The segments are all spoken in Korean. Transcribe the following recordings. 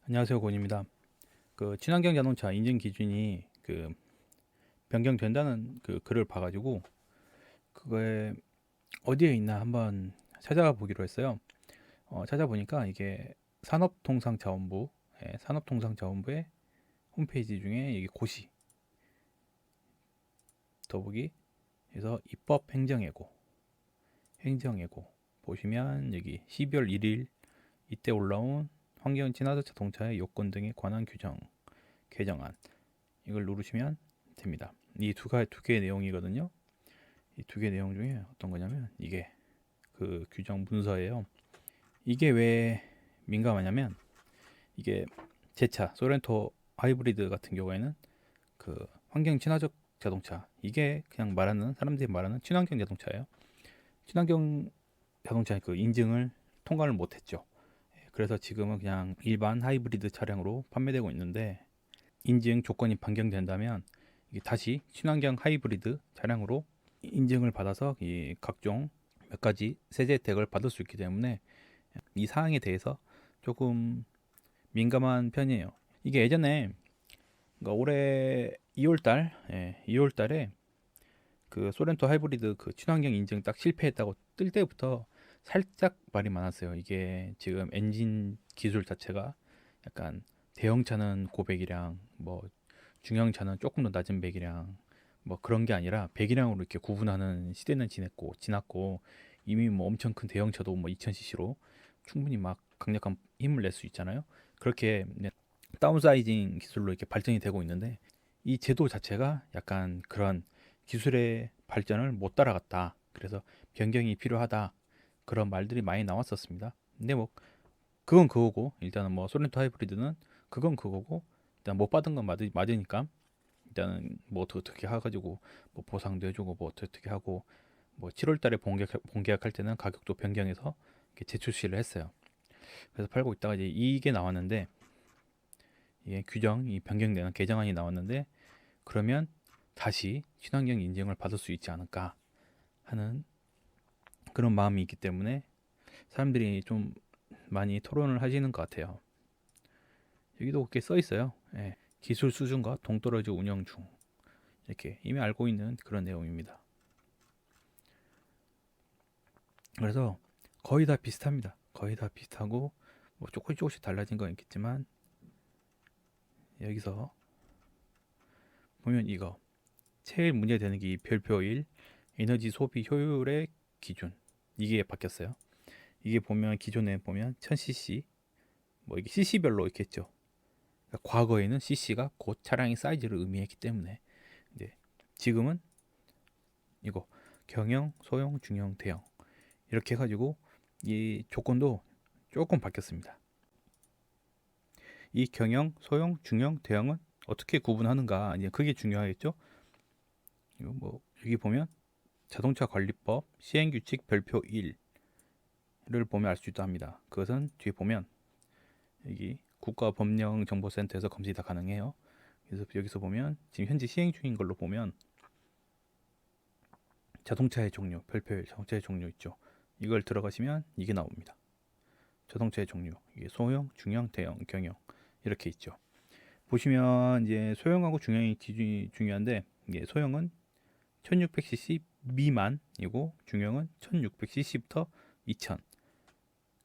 안녕하세요, 권입니다. 친환경 자동차 인증 기준이 변경된다는 글을 봐가지고 그거에 어디에 있나 한번 찾아가 보기로 했어요. 찾아보니까 이게 산업통상자원부, 산업통상자원부의 홈페이지 중에 여기 고시 더보기에서 입법 행정예고 보시면 여기 12월 1일 이때 올라온 환경 친화적 자동차의 요건 등에 관한 규정 개정안 이걸 누르시면 됩니다. 이 두 개의 내용이거든요. 이 두 개 내용 중에 어떤 거냐면 이게 그 규정 문서예요. 이게 왜 민감하냐면 이게 제 차 소렌토 하이브리드 같은 경우에는 환경 친화적 자동차 이게 그냥 말하는 사람들이 말하는 친환경 자동차예요. 친환경 자동차 인증을 통과를 못했죠. 그래서 지금은 그냥 일반 하이브리드 차량으로 판매되고 있는데 인증 조건이 변경된다면 이게 다시 친환경 하이브리드 차량으로 인증을 받아서 이 각종 몇 가지 세제 혜택을 받을 수 있기 때문에 이 사항에 대해서 조금 민감한 편이에요. 이게 예전에 올해 2월달, 2월달에 소렌토 하이브리드 친환경 인증 딱 실패했다고 뜰 때부터 살짝 말이 많았어요. 이게 지금 엔진 기술 자체가 약간 대형차는 고배기량, 뭐 중형차는 조금 더 낮은 배기량, 뭐 그런 게 아니라 배기량으로 이렇게 구분하는 시대는 지났고 이미 뭐 엄청 큰 대형차도 뭐 2000cc로 충분히 막 강력한 힘을 낼 수 있잖아요. 그렇게 다운사이징 기술로 이렇게 발전이 되고 있는데 이 제도 자체가 약간 그런 기술의 발전을 못 따라갔다. 그래서 변경이 필요하다. 그런 말들이 많이 나왔었습니다. 근데 뭐 그건 그거고 일단은 뭐 소렌토 하이브리드는 그건 그거고 일단 못 받은 건 맞으니까 일단은 뭐 어떻게 해가지고 뭐 보상도 해주고 뭐 어떻게 하고 뭐 7월달에 본계약할 때는 가격도 변경해서 이렇게 재출시를 했어요. 그래서 팔고 있다가 이제 이게 나왔는데 이게 규정이 변경되는 개정안이 나왔는데 그러면 다시 친환경 인증을 받을 수 있지 않을까 하는 그런 마음이 있기 때문에 사람들이 좀 많이 토론을 하시는 것 같아요. 여기도 그렇게 써 있어요. 예, 기술 수준과 동떨어져 운영 중 이렇게 이미 알고 있는 그런 내용입니다. 그래서 거의 다 비슷합니다. 거의 다 비슷하고 뭐 조금씩 달라진 건 있겠지만 여기서 보면 이거 제일 문제되는 게 이 별표 1 에너지 소비 효율의 기준 이게 바뀌었어요. 이게 보면 기존에 보면 1000cc 뭐 이게 cc별로 있겠죠. 그러니까 과거에는 cc가 곧 차량의 사이즈를 의미했기 때문에 이제 지금은 이거 경영, 소형, 중형, 대형 이렇게 해가지고 이 조건도 조금 바뀌었습니다. 이 경영, 소형, 중형, 대형은 어떻게 구분하는가 이제 그게 중요하겠죠. 이거 뭐 여기 보면 자동차 관리법 시행규칙 별표 1를 보면 알 수 있다 합니다. 그것은 뒤에 보면 여기 국가법령정보센터에서 검색이 다 가능해요. 그래서 여기서 보면 지금 현재 시행 중인 걸로 보면 자동차의 종류 별표 1 자동차의 종류 있죠. 이걸 들어가시면 이게 나옵니다. 자동차의 종류 이게 소형, 중형, 대형, 경영 이렇게 있죠. 보시면 이제 소형하고 중형이 기준이 중요한데 이게 소형은 1600cc 미만이고 중형은 1600cc부터 2000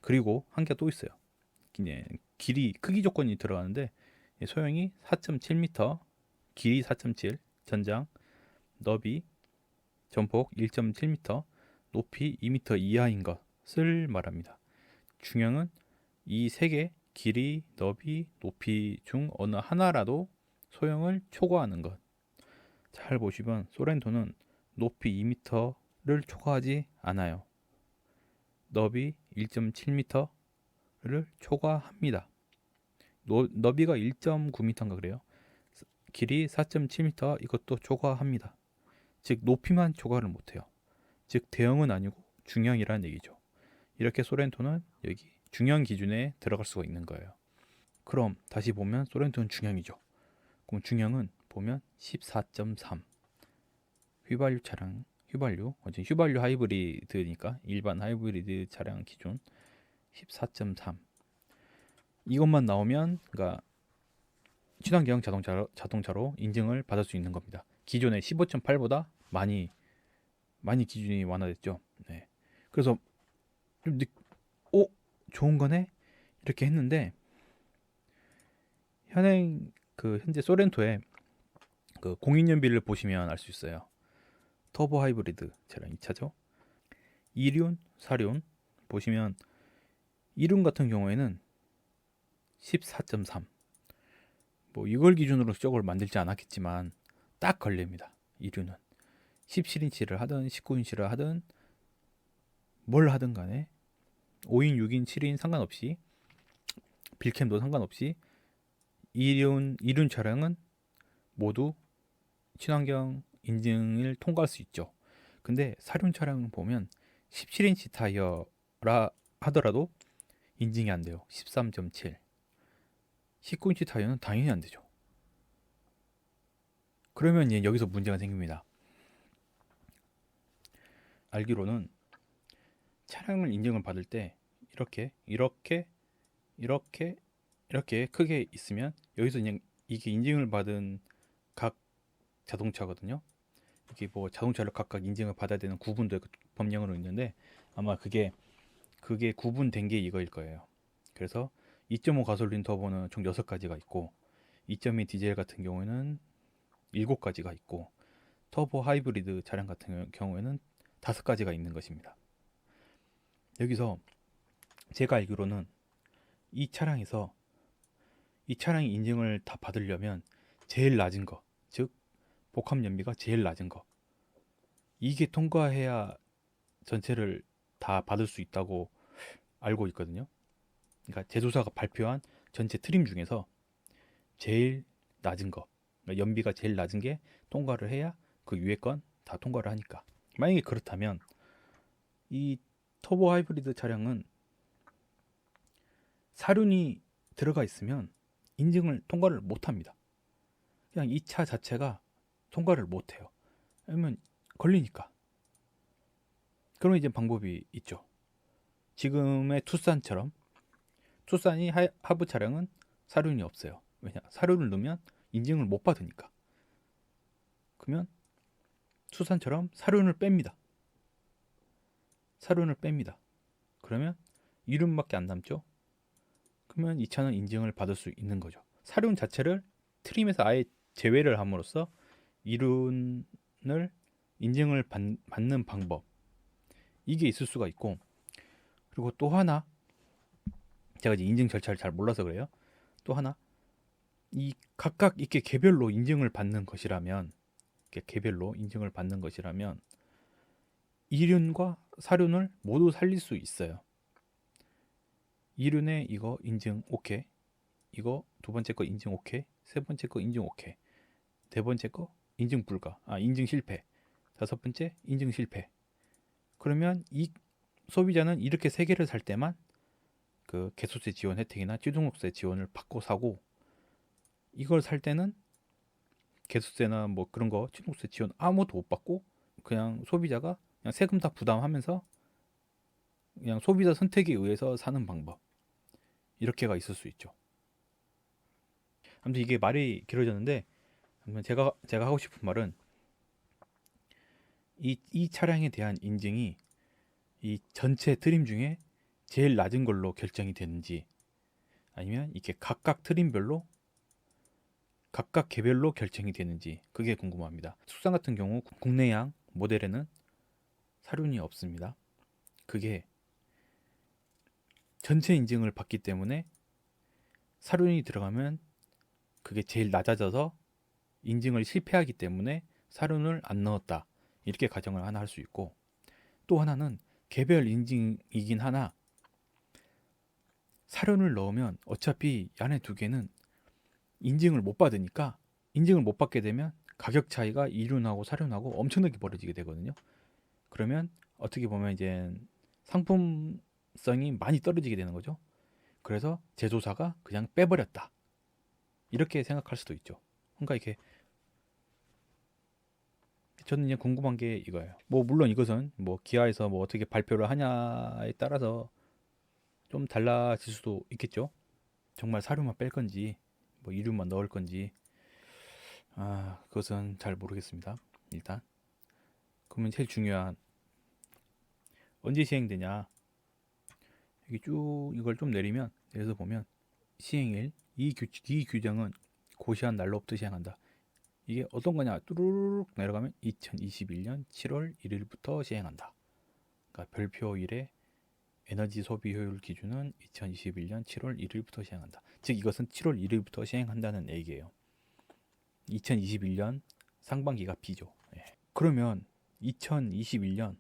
그리고 한 개 또 있어요. 이제 길이 크기 조건이 들어가는데 소형이 4.7m 길이 4.7 전장 너비 전폭 1.7m 높이 2m 이하인 것을 말합니다. 중형은 이 세 개 길이, 너비, 높이 중 어느 하나라도 소형을 초과하는 것. 잘 보시면 소렌토는 높이 2m를 초과하지 않아요. 너비 1.7m를 초과합니다. 너비가 1.9m인가 그래요. 길이 4.7m 이것도 초과합니다. 즉 높이만 초과를 못해요. 즉 대형은 아니고 중형이라는 얘기죠. 이렇게 소렌토는 여기 중형 기준에 들어갈 수가 있는 거예요. 그럼 다시 보면 소렌토는 중형이죠. 그럼 중형은 보면 14.3 휘발유 차량 어제 휘발유 하이브리드니까 일반 하이브리드 차량 기준 14.3 이것만 나오면 그러니까 친환경 자동차로 인증을 받을 수 있는 겁니다. 기존의 15.8보다 많이 기준이 완화됐죠. 네. 그래서 좀 좋은 거네 이렇게 했는데 현재 소렌토의 그 공인연비를 보시면 알 수 있어요. 터보 하이브리드 차량 2차죠. 2륜, 4륜 보시면 2륜 같은 경우에는 14.3. 뭐 이걸 기준으로 저걸 만들지 않았겠지만 딱 걸립니다. 2륜은 17인치를 하든 19인치를 하든 뭘 하든 간에 5인, 6인, 7인 상관없이 빌캠도 상관없이 2륜 차량은 모두 친환경 인증을 통과할 수 있죠. 근데 4륜 차량 보면 17인치 타이어라 하더라도 인증이 안 돼요. 13.7. 19인치 타이어는 당연히 안 되죠. 그러면 여기서 문제가 생깁니다. 알기로는 차량을 인증을 받을 때 이렇게 크게 있으면 여기서 그냥 이게 인증을 받은 각 자동차거든요. 이게 뭐 자동차를 각각 인증을 받아야 되는 구분도 법령으로 있는데 아마 그게 구분된 게 이거일 거예요. 그래서 2.5 가솔린 터보는 총 6가지가 있고 2.2 디젤 같은 경우에는 7가지가 있고 터보 하이브리드 차량 같은 경우에는 5가지가 있는 것입니다. 여기서 제가 알기로는 이 차량에서 이 차량이 인증을 다 받으려면 제일 낮은 거, 즉 복합 연비가 제일 낮은 거 이게 통과해야 전체를 다 받을 수 있다고 알고 있거든요. 그러니까 제조사가 발표한 전체 트림 중에서 제일 낮은 거, 그러니까 연비가 제일 낮은 게 통과를 해야 그 위에 건 다 통과를 하니까. 만약에 그렇다면 이 터보 하이브리드 차량은 사륜이 들어가 있으면 인증을 통과를 못 합니다. 그냥 이 차 자체가 통과를 못 해요. 왜냐면 걸리니까. 그럼 이제 방법이 있죠. 지금의 투싼이 하부 차량은 사륜이 없어요. 왜냐? 사륜을 넣으면 인증을 못 받으니까. 그러면 투싼처럼 사륜을 뺍니다. 그러면 이륜밖에 안 남죠. 그러면 이 차는 인증을 받을 수 있는 거죠. 사륜 자체를 트림에서 아예 제외를 함으로써 이륜을 인증을 받는 방법 이게 있을 수가 있고, 그리고 또 하나 제가 이제 인증 절차를 잘 몰라서 그래요. 또 하나 이 각각 이렇게 개별로 인증을 받는 것이라면 이륜과 사륜을 모두 살릴 수 있어요. 이륜에 이거 인증 오케이, 이거 두 번째 거 인증 오케이, 세 번째 거 인증 오케이, 네 번째 거 인증 불가, 인증 실패, 다섯 번째 인증 실패. 그러면 이 소비자는 이렇게 세 개를 살 때만 그 개소세 지원 혜택이나 취등록세 지원을 받고 사고, 이걸 살 때는 개소세나 뭐 그런 거 취등록세 지원 아무것도 못 받고 그냥 소비자가 그냥 세금 다 부담하면서 그냥 소비자 선택에 의해서 사는 방법, 이렇게가 있을 수 있죠. 아무튼 이게 말이 길어졌는데, 제가 하고 싶은 말은 이 차량에 대한 인증이 이 전체 트림 중에 제일 낮은 걸로 결정이 되는지, 아니면 이게 각각 트림별로 각각 개별로 결정이 되는지, 그게 궁금합니다. 국산 같은 경우 국내양 모델에는 사륜이 없습니다. 그게 전체 인증을 받기 때문에 사륜이 들어가면 그게 제일 낮아져서 인증을 실패하기 때문에 사륜을 안 넣었다, 이렇게 가정을 하나 할 수 있고, 또 하나는 개별 인증이긴 하나 사륜을 넣으면 어차피 안에 두 개는 인증을 못 받으니까, 인증을 못 받게 되면 가격 차이가 이륜하고 사륜하고 엄청나게 벌어지게 되거든요. 그러면 어떻게 보면 이제 상품성이 많이 떨어지게 되는 거죠. 그래서 제조사가 그냥 빼버렸다, 이렇게 생각할 수도 있죠. 그러니까 이렇게 저는 이제 궁금한 게 이거예요. 뭐 물론 이것은 뭐 기아에서 뭐 어떻게 발표를 하냐에 따라서 좀 달라질 수도 있겠죠. 정말 사료만 뺄 건지 뭐 이륜만 넣을 건지 그것은 잘 모르겠습니다. 일단 그러면 제일 중요한 언제 시행되냐, 여기 쭉 이걸 좀 내리면 여기서 보면 시행일 이 규정은 고시한 날로부터 시행한다. 이게 어떤 거냐, 뚜루룩 내려가면 2021년 7월 1일부터 시행한다. 그러니까 별표일의 에너지 소비 효율 기준은 2021년 7월 1일부터 시행한다. 즉 이것은 7월 1일부터 시행한다는 얘기예요. 2021년 상반기가 B죠. 예. 그러면 2021년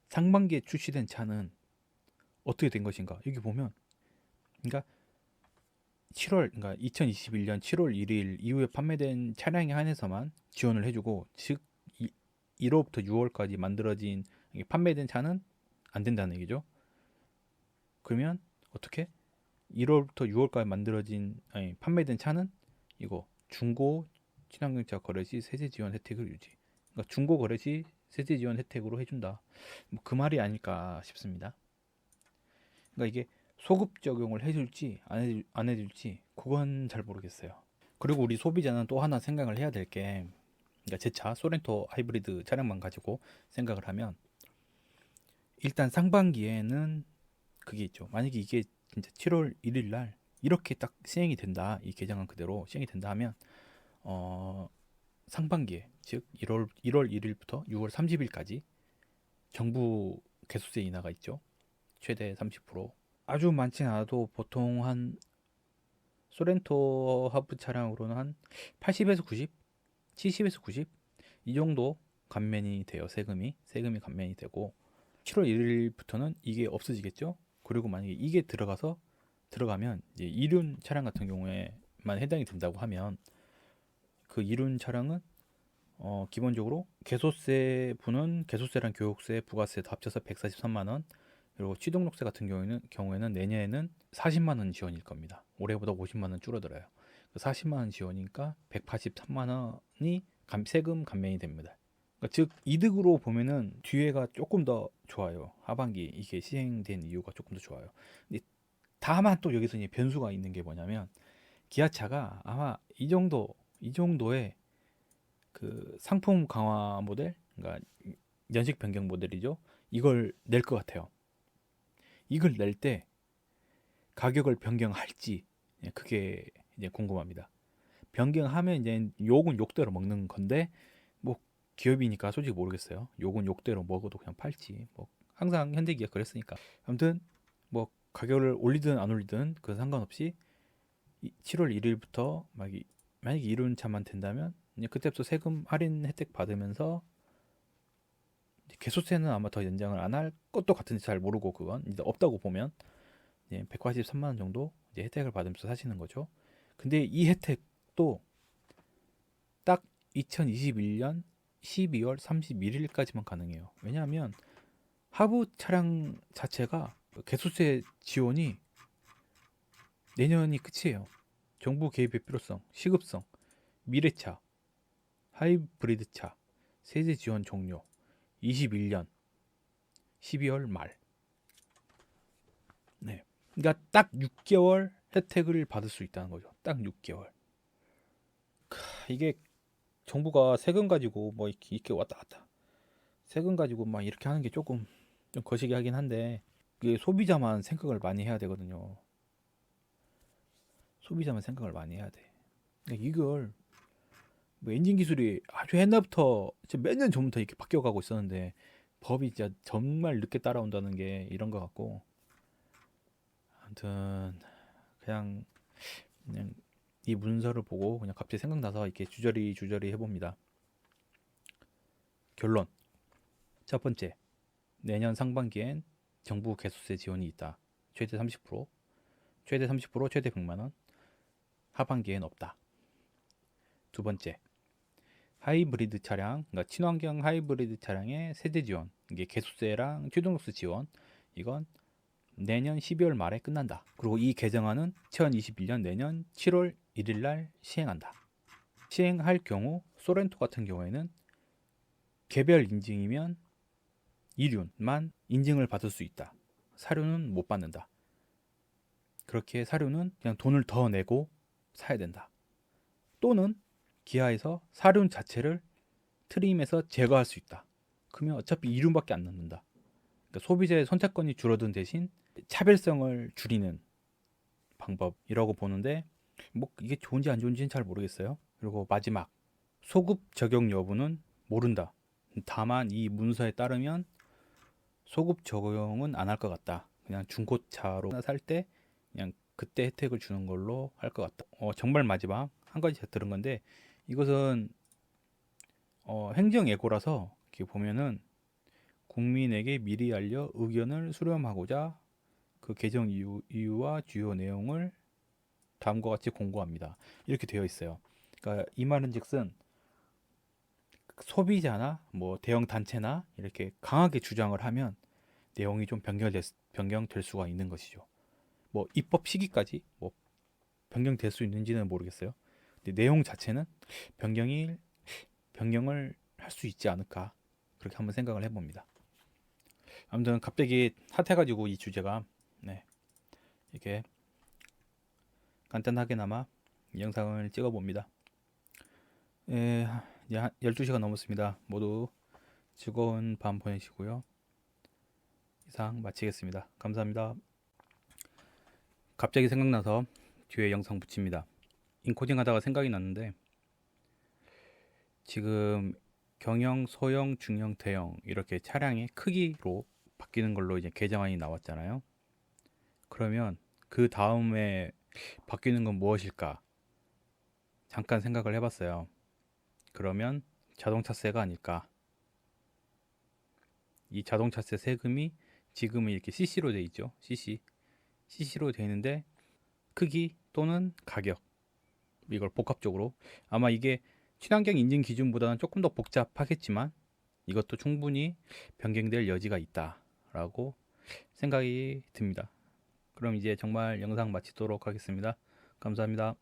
상반기에 출시된 차는 어떻게 된 것인가? 여기 보면 그러니까 2021년 7월 1일 이후에 판매된 차량에 한해서만 지원을 해주고, 즉 1월부터 6월까지 만들어진 판매된 차는 안 된다는 얘기죠. 그러면 어떻게? 1월부터 6월까지 판매된 차는 이거 중고 친환경차 거래 시 세제 지원 혜택을 유지. 그러니까 중고 거래 시 세제 지원 혜택으로 해준다. 뭐 그 말이 아닐까 싶습니다. 그러니까 이게 소급 적용을 해줄지 안 해줄지 그건 잘 모르겠어요. 그리고 우리 소비자는 또 하나 생각을 해야 될 게, 그러니까 제 차 소렌토 하이브리드 차량만 가지고 생각을 하면 일단 상반기에는 그게 있죠. 만약에 이게 진짜 7월 1일 날 이렇게 딱 시행이 된다, 이 개정안 그대로 시행이 된다 하면 상반기에, 즉 1월 1일부터 6월 30일까지 정부 개수세 인하가 있죠. 최대 30%. 아주 많진 않아도 보통 한 소렌토 하부 차량으로는 한 80에서 90, 70에서 90 이 정도 감면이 돼요. 세금이 감면이 되고 7월 1일부터는 이게 없어지겠죠. 그리고 만약에 이게 들어가면 이제 이륜 차량 같은 경우에만 해당이 된다고 하면 그 이륜 차량은 기본적으로 개소세분은 개소세랑 교육세, 부가세 다 합쳐서 143만 원, 그리고 취등록세 같은 경우에는 내년에는 40만 원 지원일 겁니다. 올해보다 50만 원 줄어들어요. 40만 원 지원이니까 183만 원이 세금 감면이 됩니다. 그러니까 즉 이득으로 보면은 뒤에가 조금 더 좋아요. 하반기 이게 시행된 이유가 조금 더 좋아요. 근데 다만 또 여기서 이제 변수가 있는 게 뭐냐면, 기아차가 아마 이 정도의 그 상품 강화 모델, 그러니까 연식 변경 모델이죠. 이걸 낼 것 같아요. 이걸 낼 때 가격을 변경할지, 그게 이제 궁금합니다. 변경하면 이제 욕은 욕대로 먹는 건데 뭐 기업이니까 솔직히 모르겠어요. 욕은 욕대로 먹어도 그냥 팔지. 뭐 항상 현대기아 그랬으니까. 아무튼 뭐 가격을 올리든 안 올리든 그 상관없이 7월 1일부터 만약에 이런 차만 된다면 이제 그때부터 세금 할인 혜택 받으면서 개소세는 아마 더 연장을 안 할 것도 같은데 잘 모르고, 그건 이제 없다고 보면 이제 183만 원 정도 이제 혜택을 받으면서 사시는 거죠. 근데 이 혜택도 딱 2021년 12월 31일까지만 가능해요. 왜냐하면 하부 차량 자체가 개소세 지원이 내년이 끝이에요. 정부 개입의 필요성, 시급성, 미래차, 하이브리드차, 세제 지원 종료 21년 12월 말. 네. 그러니까 딱 6개월 혜택을 받을 수 있다는 거죠. 딱 6개월. 이게 정부가 세금 가지고 뭐 이렇게 왔다 갔다, 세금 가지고 막 이렇게 하는 게 조금 좀 거시기 하긴 한데, 그게 소비자만 생각을 많이 해야 되거든요. 소비자만 생각을 많이 해야 돼. 그러니까 이걸 뭐 엔진 기술이 아주 옛날부터 몇 년 전부터 이렇게 바뀌어가고 있었는데 법이 진짜 정말 늦게 따라온다는 게 이런 것 같고, 아무튼 그냥 이 문서를 보고 그냥 갑자기 생각나서 이렇게 주저리 해봅니다. 결론. 첫 번째, 내년 상반기엔 정부 개소세 지원이 있다. 최대 30%, 최대 100만 원. 하반기엔 없다. 두 번째, 하이브리드 차량, 그러니까 친환경 하이브리드 차량의 세제 지원, 이게 개소세랑 취등록세 지원, 이건 내년 12월 말에 끝난다. 그리고 이 개정안은 2021년 내년 7월 1일 날 시행한다. 시행할 경우 소렌토 같은 경우에는 개별 인증이면 이륜만 인증을 받을 수 있다. 사료는 못 받는다. 그렇게 사료는 그냥 돈을 더 내고 사야 된다. 또는 기아에서 사료 자체를 트림에서 제거할 수 있다. 그러면 어차피 이윤밖에 안 남는다. 그러니까 소비자의 선택권이 줄어든 대신 차별성을 줄이는 방법이라고 보는데 뭐 이게 좋은지 안 좋은지는 잘 모르겠어요. 그리고 마지막 소급 적용 여부는 모른다. 다만 이 문서에 따르면 소급 적용은 안 할 것 같다. 그냥 중고차로 살 때 그냥 그때 혜택을 주는 걸로 할 것 같다. 정말 마지막 한 가지 들은 건데 이것은 행정 예고라서 이렇게 보면은 국민에게 미리 알려 의견을 수렴하고자 그 개정 이유와 주요 내용을 다음과 같이 공고합니다. 이렇게 되어 있어요. 그러니까 이 말은즉슨 소비자나 뭐 대형 단체나 이렇게 강하게 주장을 하면 내용이 좀 변경될 수가 있는 것이죠. 뭐 입법 시기까지 뭐 변경될 수 있는지는 모르겠어요. 근데 내용 자체는 변경을 할 수 있지 않을까 그렇게 한번 생각을 해봅니다. 아무튼 갑자기 핫해가지고 이 주제가 네, 이렇게 간단하게나마 이 영상을 찍어봅니다. 이제 12시가 넘었습니다. 모두 즐거운 밤 보내시고요. 이상 마치겠습니다. 감사합니다. 갑자기 생각나서 뒤에 영상 붙입니다. 인코딩 하다가 생각이 났는데 지금 경영, 소형, 중형, 대형 이렇게 차량의 크기로 바뀌는 걸로 이제 개정안이 나왔잖아요. 그러면 그 다음에 바뀌는 건 무엇일까? 잠깐 생각을 해봤어요. 그러면 자동차세가 아닐까? 이 자동차세 세금이 지금은 이렇게 CC로 돼 있죠. CC로 돼 있는데 크기 또는 가격 이걸 복합적으로 아마 이게 친환경 인증 기준보다는 조금 더 복잡하겠지만 이것도 충분히 변경될 여지가 있다라고 생각이 듭니다. 그럼 이제 정말 영상 마치도록 하겠습니다. 감사합니다.